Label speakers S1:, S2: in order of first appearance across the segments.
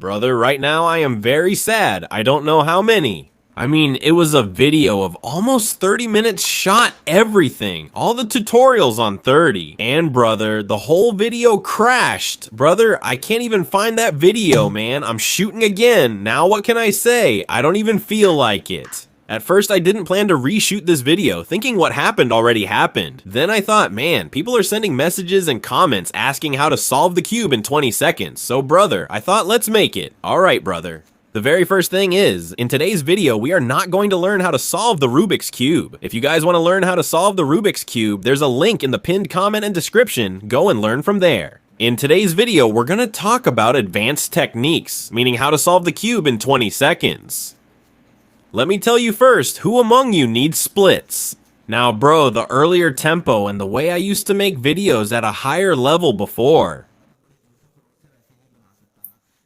S1: brother, right now I am very sad. I don't know how many. I mean, it was a video of almost 30 minutes, shot everything, all the tutorials on 30. And brother, the whole video crashed. Brother, I can't even find that video, man. I'm shooting again. Now what can I say? I don't even feel like it. At first, I didn't plan to reshoot this video, thinking what happened already happened. Then I thought, man, people are sending messages and comments asking how to solve the cube in 20 seconds. So brother, I thought let's make it. Alright, brother. The very first thing is, in today's video, we are not going to learn how to solve the Rubik's Cube. If you guys want to learn how to solve the Rubik's Cube, there's a link in the pinned comment and description. Go and learn from there. In today's video, we're going to talk about advanced techniques, meaning how to solve the cube in 20 seconds. Let me tell you first, who among you needs splits? Now bro, the earlier tempo and the way I used to make videos at a higher level before.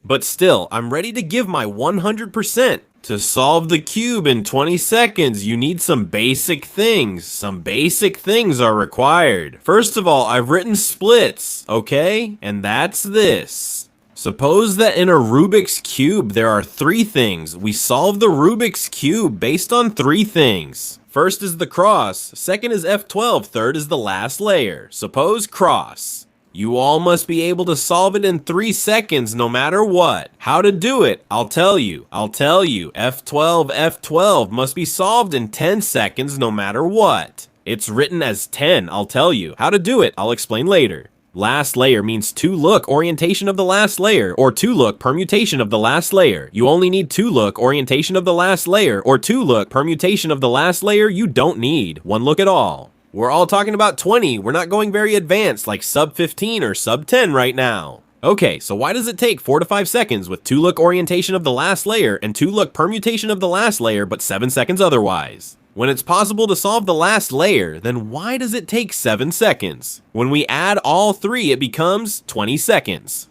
S1: But still, I'm ready to give my 100%. To solve the cube in 20 seconds, you need some basic things. Some basic things are required. First of all, I've written splits, okay? And that's this. Suppose that in a Rubik's Cube, there are 3 things. We solve the Rubik's Cube based on 3 things. First is the cross, second is F12, third is the last layer. Suppose cross. You all must be able to solve it in 3 seconds no matter what. How to do it, I'll tell you. F12, F12 must be solved in 10 seconds no matter what. It's written as 10, I'll tell you. How to do it, I'll explain later. Last layer means 2-look orientation of the last layer, or 2-look permutation of the last layer. You only need 2-look orientation of the last layer, or 2-look permutation of the last layer you don't need 1 look at all. We're all talking about 20, we're not going very advanced like sub 15 or sub 10 right now. Okay, so why does it take 4 to 5 seconds with 2-look orientation of the last layer and 2-look permutation of the last layer but 7 seconds otherwise? When it's possible to solve the last layer, then why does it take 7 seconds? When we add all 3, it becomes 20 seconds.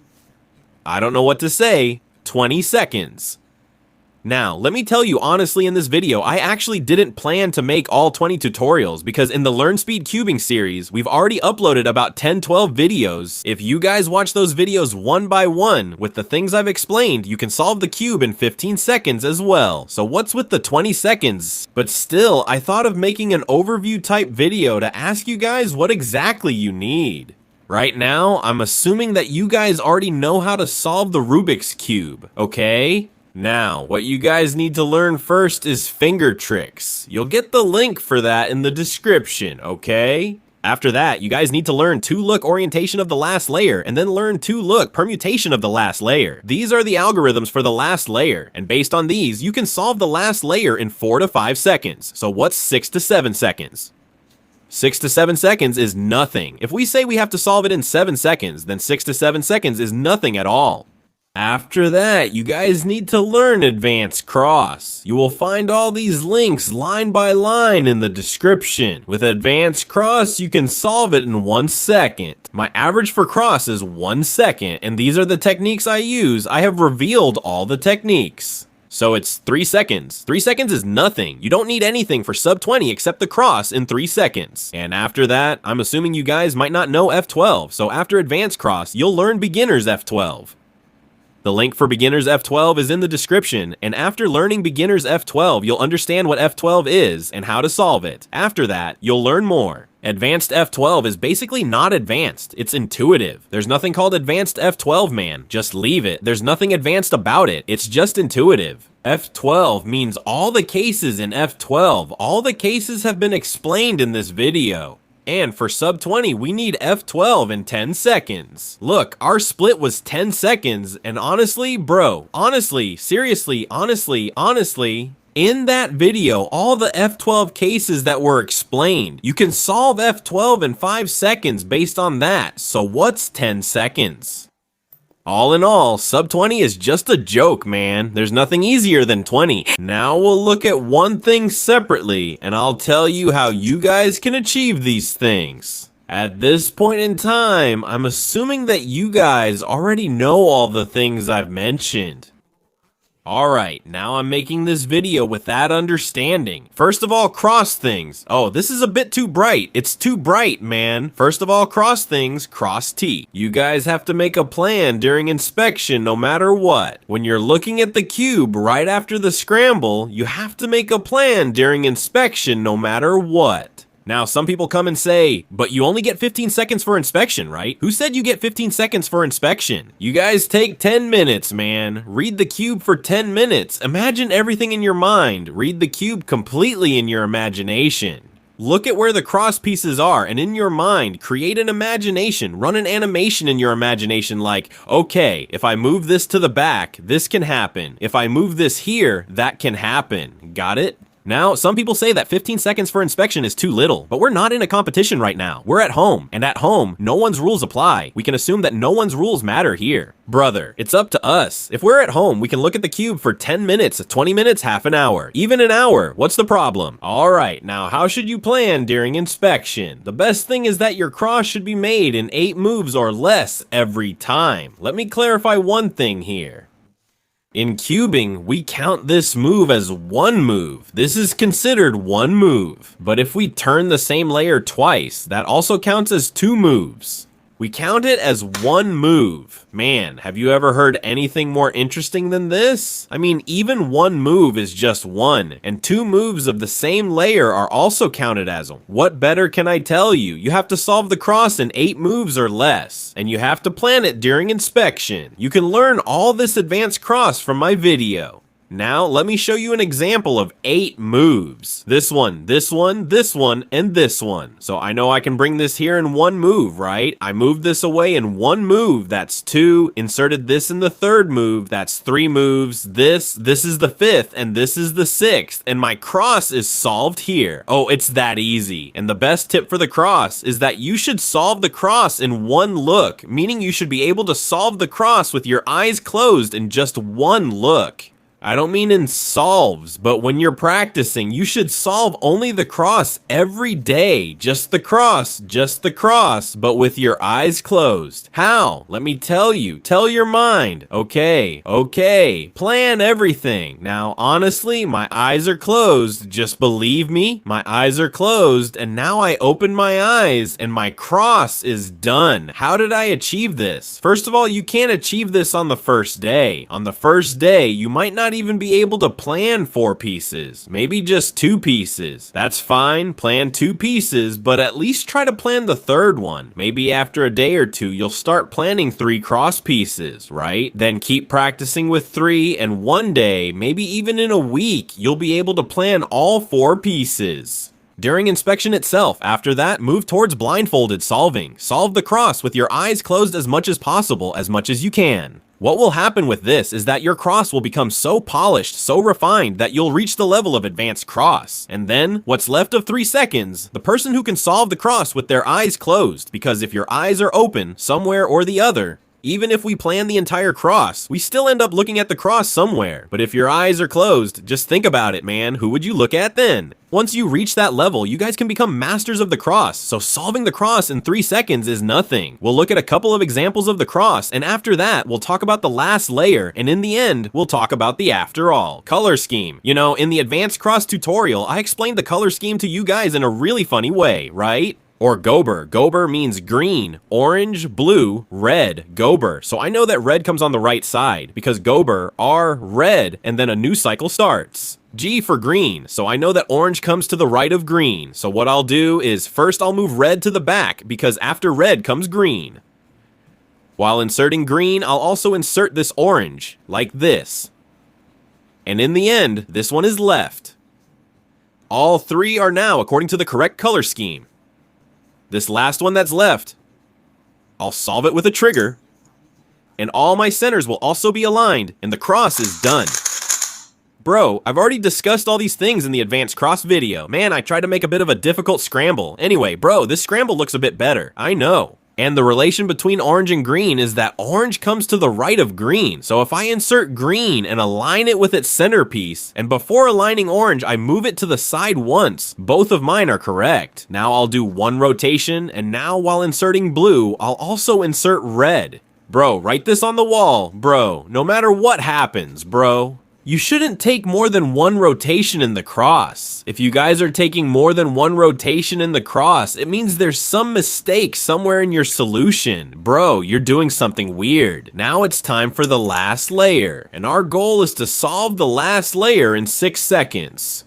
S1: I don't know what to say, 20 seconds. Now, let me tell you honestly in this video, I actually didn't plan to make all 20 tutorials because in the Learn Speedcubing series, we've already uploaded about 10-12 videos. If you guys watch those videos one by one with the things I've explained, you can solve the cube in 15 seconds as well. So what's with the 20 seconds? But still, I thought of making an overview type video to ask you guys what exactly you need. Right now, I'm assuming that you guys already know how to solve the Rubik's Cube, okay? Now, what you guys need to learn first is finger tricks. You'll get the link for that in the description, okay? After that, you guys need to learn 2-look orientation of the last layer and then learn 2-look permutation of the last layer. These are the algorithms for the last layer, and based on these, you can solve the last layer in 4 to 5 seconds. So what's 6 to 7 seconds? 6 to 7 seconds is nothing. If we say we have to solve it in 7 seconds, then 6 to 7 seconds is nothing at all. After that, you guys need to learn advanced cross. You will find all these links line by line in the description. With advanced cross, you can solve it in 1 second. My average for cross is 1 second, and these are the techniques I use. I have revealed all the techniques. So it's 3 seconds. 3 seconds is nothing. You don't need anything for sub 20 except the cross in 3 seconds. And after that, I'm assuming you guys might not know F12, so after advanced cross, you'll learn beginner's F12. The link for beginner's F12 is in the description, and after learning beginner's F12, you'll understand what F12 is and how to solve it. After that, you'll learn more. Advanced F12 is basically not advanced, it's intuitive. There's nothing called advanced F12, man. Just leave it. There's nothing advanced about it. It's just intuitive. F12 means all the cases in F12. All the cases have been explained in this video. And for sub 20, we need F12 in 10 seconds. Look, our split was 10 seconds, and honestly, bro, seriously, in that video, all the F12 cases that were explained, you can solve F12 in 5 seconds based on that. So what's 10 seconds? All in all, sub 20 is just a joke, man. There's nothing easier than 20. Now we'll look at one thing separately, and I'll tell you how you guys can achieve these things. At this point in time, I'm assuming that you guys already know all the things I've mentioned. Alright, now I'm making this video with that understanding. First of all, cross things. Oh, this is a bit too bright. It's too bright, man. First of all, cross things, cross T. You guys have to make a plan during inspection no matter what. When you're looking at the cube right after the scramble, you have to make a plan during inspection no matter what. Now, some people come and say, but you only get 15 seconds for inspection, right? Who said you get 15 seconds for inspection? You guys take 10 minutes, man. Read the cube for 10 minutes. Imagine everything in your mind. Read the cube completely in your imagination. Look at where the cross pieces are, and in your mind, create an imagination. Run an animation in your imagination like, okay, if I move this to the back, this can happen. If I move this here, that can happen. Got it? Now, some people say that 15 seconds for inspection is too little, but we're not in a competition right now. We're at home, and at home, no one's rules apply. We can assume that no one's rules matter here. Brother, it's up to us. If we're at home, we can look at the cube for 10 minutes, 20 minutes, half an hour, even an hour. What's the problem? Alright, now how should you plan during inspection? The best thing is that your cross should be made in 8 moves or less every time. Let me clarify one thing here. In cubing, we count this move as one move. This is considered one move. But if we turn the same layer twice, that also counts as 2 moves. We count it as one move. Man, have you ever heard anything more interesting than this? I mean, even one move is just one, and 2 moves of the same layer are also counted as them. What better can I tell you? You have to solve the cross in 8 moves or less, and you have to plan it during inspection. You can learn all this advanced cross from my video. Now, let me show you an example of 8 moves. This one, this one, this one, and this one. So I know I can bring this here in one move, right? I moved this away in one move, that's 2. Inserted this in the 3rd move, that's 3 moves. This is the 5th, and this is the 6th. And my cross is solved here. Oh, it's that easy. And the best tip for the cross is that you should solve the cross in one look, meaning you should be able to solve the cross with your eyes closed in just one look. I don't mean in solves, but when you're practicing, you should solve only the cross every day. Just the cross, but with your eyes closed. How? Let me tell you. Tell your mind. Okay. Plan everything. Now, honestly, my eyes are closed. Just believe me, my eyes are closed, and now I open my eyes, and my cross is done. How did I achieve this? First of all, you can't achieve this on the first day. On the first day, you might not even be able to plan 4 pieces, maybe just 2 pieces. That's fine, plan 2 pieces, but at least try to plan the 3rd one. Maybe after a day or 2, you'll start planning 3 cross pieces, right? Then keep practicing with 3, and one day, maybe even in a week, you'll be able to plan all 4 pieces. During inspection itself, after that, move towards blindfolded solving. Solve the cross with your eyes closed as much as you can. What will happen with this is that your cross will become so polished, so refined, that you'll reach the level of advanced cross. And then, what's left of 3 seconds, the person who can solve the cross with their eyes closed, because if your eyes are open, somewhere or the other, even if we plan the entire cross, we still end up looking at the cross somewhere. But if your eyes are closed, just think about it, man. Who would you look at then? Once you reach that level, you guys can become masters of the cross, so solving the cross in 3 seconds is nothing. We'll look at a couple of examples of the cross, and after that, we'll talk about the last layer, and in the end, we'll talk about the after all, color scheme. You know, in the advanced cross tutorial, I explained the color scheme to you guys in a really funny way, right? Or Gober. Gober means green, orange, blue, red, Gober. So I know that red comes on the right side because Gober are red and then a new cycle starts. G for green. So I know that orange comes to the right of green. So what I'll do is first I'll move red to the back because after red comes green. While inserting green, I'll also insert this orange like this. And in the end, this one is left. All 3 are now according to the correct color scheme. This last one that's left, I'll solve it with a trigger, and all my centers will also be aligned, and the cross is done. Bro, I've already discussed all these things in the advanced cross video. Man, I tried to make a bit of a difficult scramble. Anyway, bro, this scramble looks a bit better. I know. And the relation between orange and green is that orange comes to the right of green. So if I insert green and align it with its centerpiece, and before aligning orange, I move it to the side once, both of mine are correct. Now I'll do 1 rotation, and now while inserting blue, I'll also insert red. Bro, write this on the wall, bro. No matter what happens, bro. You shouldn't take more than one rotation in the cross. If you guys are taking more than one rotation in the cross, it means there's some mistake somewhere in your solution. Bro, you're doing something weird. Now it's time for the last layer, and our goal is to solve the last layer in 6 seconds.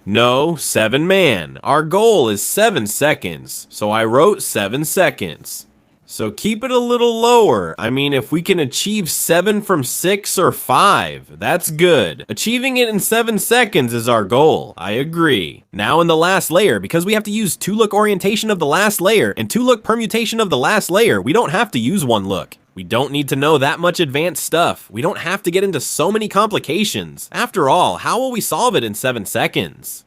S1: No, 7 man. Our goal is 7 seconds, so I wrote 7 seconds. So keep it a little lower. I mean, if we can achieve 7 from 6 or 5, that's good. Achieving it in 7 seconds is our goal. I agree. Now in the last layer, because we have to use 2-look orientation of the last layer and 2-look permutation of the last layer, we don't have to use 1 look. We don't need to know that much advanced stuff. We don't have to get into so many complications. After all, how will we solve it in 7 seconds?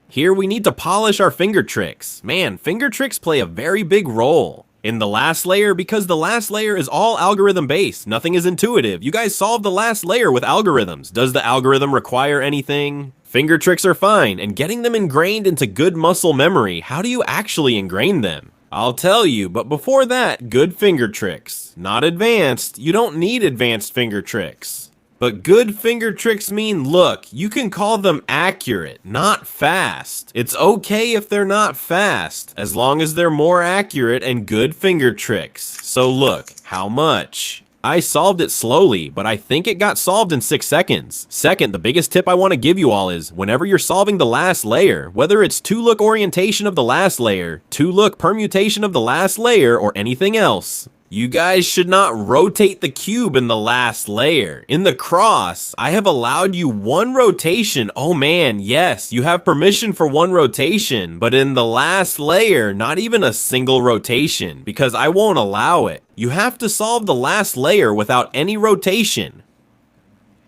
S1: Here we need to polish our finger tricks. Man, finger tricks play a very big role in the last layer, because the last layer is all algorithm based. Nothing is intuitive. You guys solved the last layer with algorithms. Does the algorithm require anything? Finger tricks are fine, and getting them ingrained into good muscle memory, how do you actually ingrain them? I'll tell you, but before that, good finger tricks. Not advanced. You don't need advanced finger tricks. But good finger tricks mean, look, you can call them accurate, not fast. It's okay if they're not fast, as long as they're more accurate and good finger tricks. So look, how much? I solved it slowly, but I think it got solved in 6 seconds. Second, the biggest tip I want to give you all is, whenever you're solving the last layer, whether it's 2-look orientation of the last layer, 2-look permutation of the last layer, or anything else, you guys should not rotate the cube in the last layer. In the cross, I have allowed you 1 rotation. Oh man, yes, you have permission for 1 rotation, but in the last layer, not even a single rotation, because I won't allow it. You have to solve the last layer without any rotation.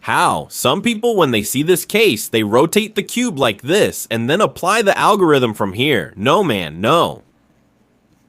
S1: How? Some people, when they see this case, they rotate the cube like this, and then apply the algorithm from here. No man, no.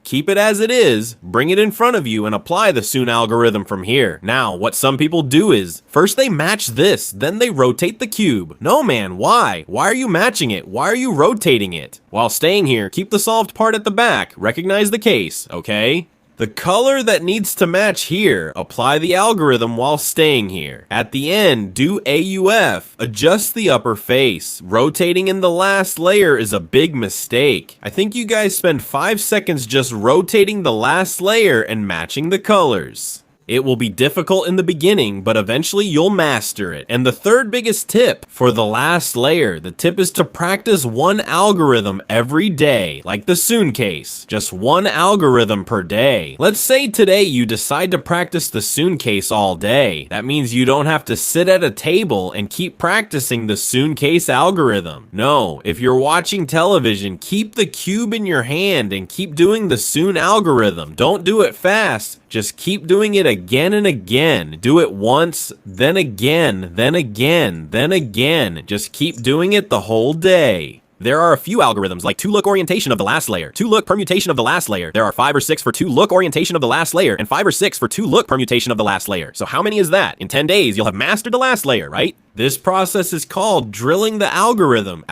S1: Keep it as it is, bring it in front of you, and apply the soon algorithm from here. Now, what some people do is, first they match this, then they rotate the cube. No man, why? Why are you matching it? Why are you rotating it? While staying here, keep the solved part at the back. Recognize the case, okay? The color that needs to match here, apply the algorithm while staying here. At the end, do AUF, adjust the upper face. Rotating in the last layer is a big mistake. I think you guys spend 5 seconds just rotating the last layer and matching the colors. It will be difficult in the beginning, but eventually you'll master it. And the third biggest tip for the last layer, the tip is to practice 1 algorithm every day, like the soon case. Just 1 algorithm per day. Let's say today you decide to practice the soon case all day. That means you don't have to sit at a table and keep practicing the soon case algorithm. No, if you're watching television, keep the cube in your hand and keep doing the soon algorithm. Don't do it fast. Just keep doing it again and again. Do it once, then again, then again, then again. Just keep doing it the whole day. There are a few algorithms like 2-look orientation of the last layer, 2-look permutation of the last layer. There are 5 or 6 for 2-look orientation of the last layer, and 5 or 6 for 2-look permutation of the last layer. So how many is that? In 10 days, you'll have mastered the last layer, right? This process is called drilling the algorithm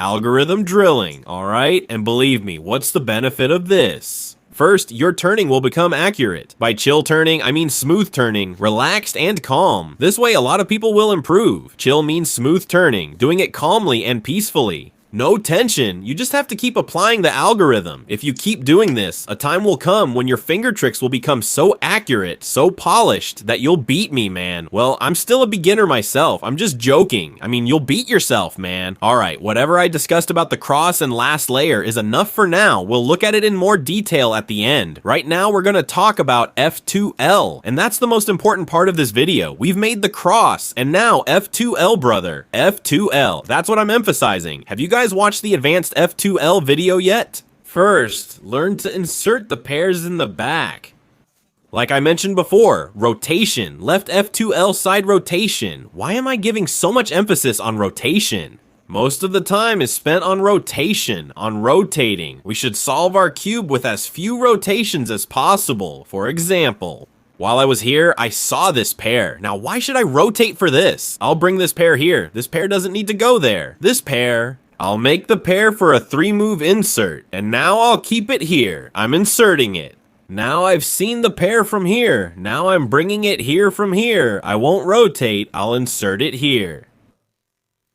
S1: drilling, all right? And believe me, what's the benefit of this? First, your turning will become accurate. By chill turning, I mean smooth turning, relaxed and calm. This way, a lot of people will improve. Chill means smooth turning, doing it calmly and peacefully. No tension, you just have to keep applying the algorithm. If you keep doing this, a time will come when your finger tricks will become so accurate, so polished, that you'll beat me, man. Well, I'm still a beginner myself, I'm just joking. I mean, you'll beat yourself, man. Alright, whatever I discussed about the cross and last layer is enough for now. We'll look at it in more detail at the end. Right now, we're gonna talk about F2L, and that's the most important part of this video. We've made the cross, and now F2L, brother. F2L, that's what I'm emphasizing. Have you guys watched the advanced F2L video yet? First, learn to insert the pairs in the back. Like I mentioned before, rotation, left F2L side rotation. Why am I giving so much emphasis on rotation? Most of the time is spent on rotation, on rotating. We should solve our cube with as few rotations as possible. For example, while I was here, I saw this pair. Now, why should I rotate for this? I'll bring this pair here. This pair doesn't need to go there. This pair, I'll make the pair for a 3-move insert, and now I'll keep it here. I'm inserting it. Now I've seen the pair from here. Now I'm bringing it here from here. I won't rotate, I'll insert it here.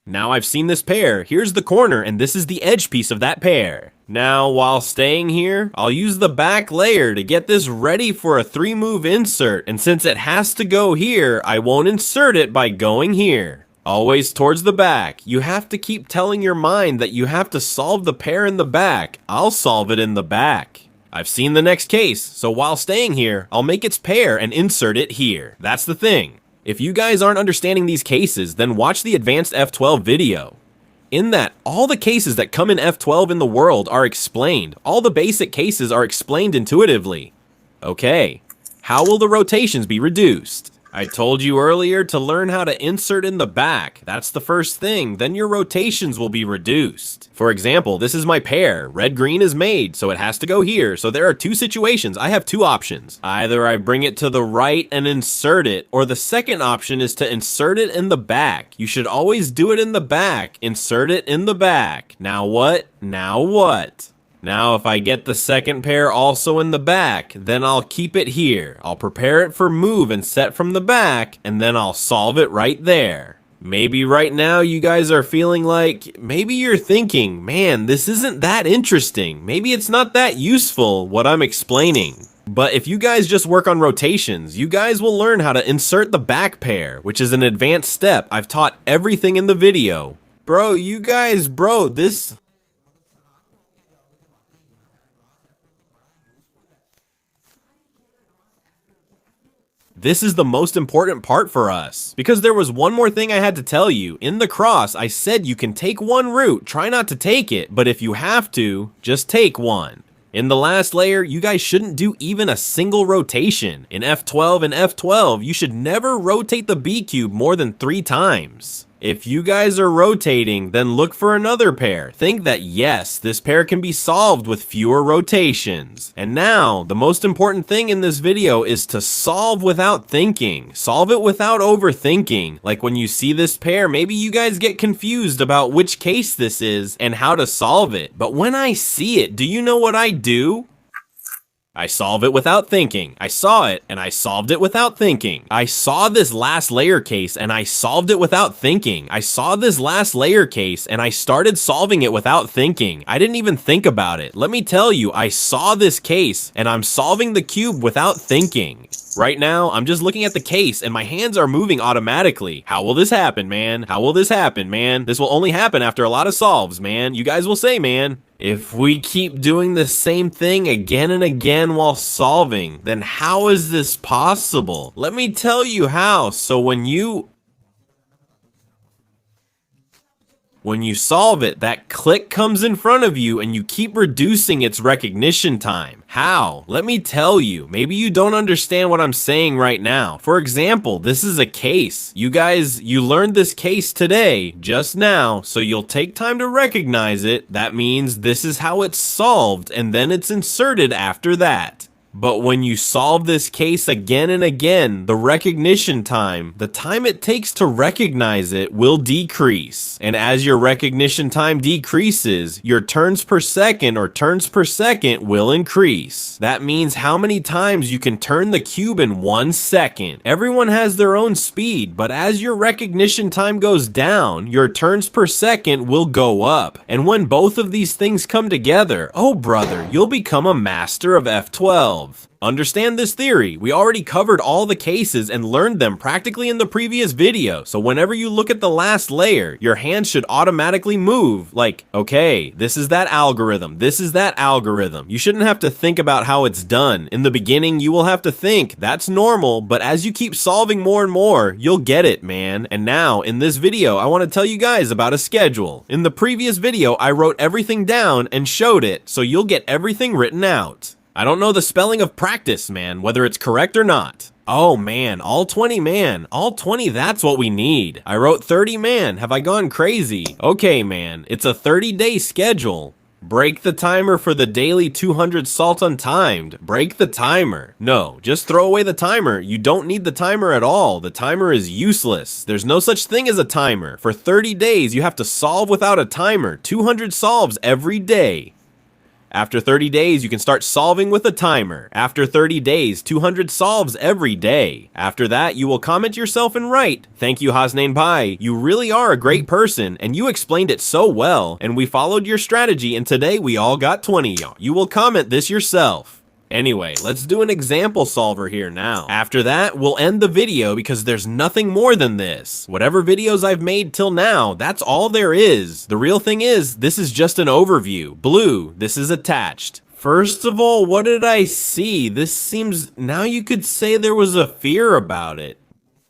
S1: Now I've seen this pair. Here's the corner, and this is the edge piece of that pair. Now, while staying here, I'll use the back layer to get this ready for a 3-move insert, and since it has to go here, I won't insert it by going here. Always towards the back. You have to keep telling your mind that you have to solve the pair in the back. I'll solve it in the back. I've seen the next case, so while staying here, I'll make its pair and insert it here. That's the thing. If you guys aren't understanding these cases, then watch the advanced F12 video. In that, all the cases that come in F12 in the world are explained. All the basic cases are explained intuitively. Okay, how will the rotations be reduced? I told you earlier to learn how to insert in the back. That's the first thing. Then your rotations will be reduced. For example, this is my pair. Red-green is made, so it has to go here. So there are 2 situations. I have 2 options. Either I bring it to the right and insert it, or the second option is to insert it in the back. You should always do it in the back. Insert it in the back. Now what? Now what? Now if I get the second pair also in the back, then I'll keep it here. I'll prepare it for move and set from the back, and then I'll solve it right there. Maybe right now you guys are feeling like, maybe you're thinking, man, this isn't that interesting. Maybe it's not that useful, what I'm explaining. But if you guys just work on rotations, you guys will learn how to insert the back pair, which is an advanced step. I've taught everything in the video. Bro, This is the most important part for us, because there was one more thing I had to tell you. In the cross, I said you can take one route, try not to take it, but if you have to, just take one. In the last layer, you guys shouldn't do even a single rotation. In F12 and F12, you should never rotate the B cube more than 3 times. If you guys are rotating, then look for another pair. Think that yes, this pair can be solved with fewer rotations. And now, the most important thing in this video is to solve without thinking. Solve it without overthinking. Like when you see this pair, maybe you guys get confused about which case this is and how to solve it. But when I see it, do you know what I do? I solve it without thinking. I saw it, and I solved it without thinking. I saw this last layer case, and I solved it without thinking. I saw this last layer case, and I started solving it without thinking. I didn't even think about it. Let me tell you, I saw this case, and I'm solving the cube without thinking. Right now, I'm just looking at the case, and my hands are moving automatically. How will this happen, man? How will this happen, man? This will only happen after a lot of solves, man. You guys will say, man. If we keep doing the same thing again and again while solving, then how is this possible? Let me tell you how. So when you solve it, that click comes in front of you and you keep reducing its recognition time. How? Let me tell you. Maybe you don't understand what I'm saying right now. For example, this is a case. You learned this case today, just now, so you'll take time to recognize it. That means this is how it's solved, and then it's inserted after that. But when you solve this case again and again, the recognition time, the time it takes to recognize it, will decrease. And as your recognition time decreases, your turns per second or turns per second will increase. That means how many times you can turn the cube in 1 second. Everyone has their own speed, but as your recognition time goes down, your turns per second will go up. And when both of these things come together, oh brother, you'll become a master of F12. Understand this theory. We already covered all the cases and learned them practically in the previous video, so whenever you look at the last layer, your hands should automatically move, like, okay, this is that algorithm, this is that algorithm. You shouldn't have to think about how it's done. In the beginning, you will have to think, that's normal, but as you keep solving more and more, you'll get it, man. And now, in this video, I want to tell you guys about a schedule. In the previous video, I wrote everything down and showed it, so you'll get everything written out. I don't know the spelling of practice, man, whether it's correct or not. Oh man, all 20, man. All 20, that's what we need. I wrote 30, man. Have I gone crazy? Okay, man, it's a 30-day schedule. Break the timer for the daily 200 salt untimed. Break the timer. No, just throw away the timer. You don't need the timer at all. The timer is useless. There's no such thing as a timer. For 30 days, you have to solve without a timer. 200 solves every day. After 30 days, you can start solving with a timer. After 30 days, 200 solves every day. After that, you will comment yourself and write, "Thank you, Hasnain Pai. You really are a great person, and you explained it so well, and we followed your strategy, and today we all got 20. You will comment this yourself." Anyway, let's do an example solver here now. After that, we'll end the video because there's nothing more than this. Whatever videos I've made till now, that's all there is. The real thing is, this is just an overview. Blue, this is attached. First of all, what did I see? This seems, now you could say there was a fear about it.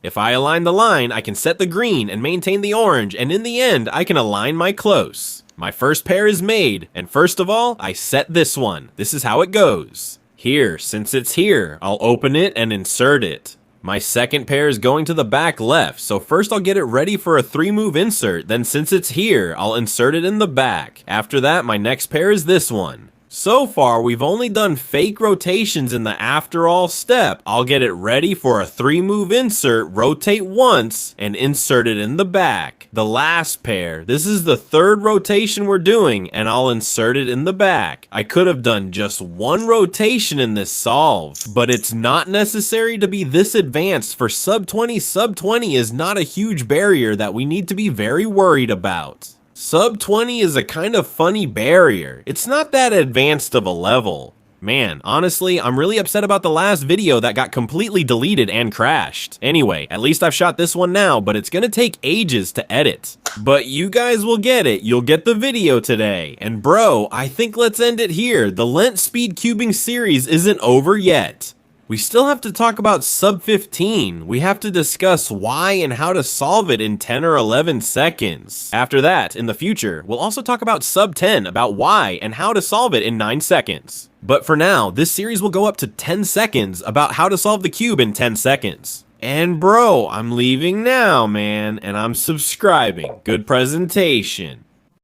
S1: If I align the line, I can set the green and maintain the orange, and in the end, I can align my close. My first pair is made, and first of all, I set this one. This is how it goes. Here, since it's here, I'll open it and insert it. My second pair is going to the back left, so first I'll get it ready for a 3-move insert, then since it's here, I'll insert it in the back. After that, my next pair is this one. So far, we've only done fake rotations in the after all step. I'll get it ready for a 3-move insert, rotate once, and insert it in the back. The last pair, this is the 3rd rotation we're doing, and I'll insert it in the back. I could have done just 1 rotation in this solve, but it's not necessary to be this advanced for sub 20. Sub 20 is not a huge barrier that we need to be very worried about. Sub 20 is a kind of funny barrier. It's not that advanced of a level. Man, honestly, I'm really upset about the last video that got completely deleted and crashed. Anyway, at least I've shot this one now, but it's gonna take ages to edit. But you guys will get it. You'll get the video today. And bro, I think let's end it here. The Lent Speedcubing series isn't over yet. We still have to talk about sub 15. We have to discuss why and how to solve it in 10 or 11 seconds. After that, in the future, we'll also talk about sub 10, about why and how to solve it in 9 seconds. But for now, this series will go up to 10 seconds about how to solve the cube in 10 seconds. And bro, I'm leaving now, man, and I'm subscribing. Good presentation.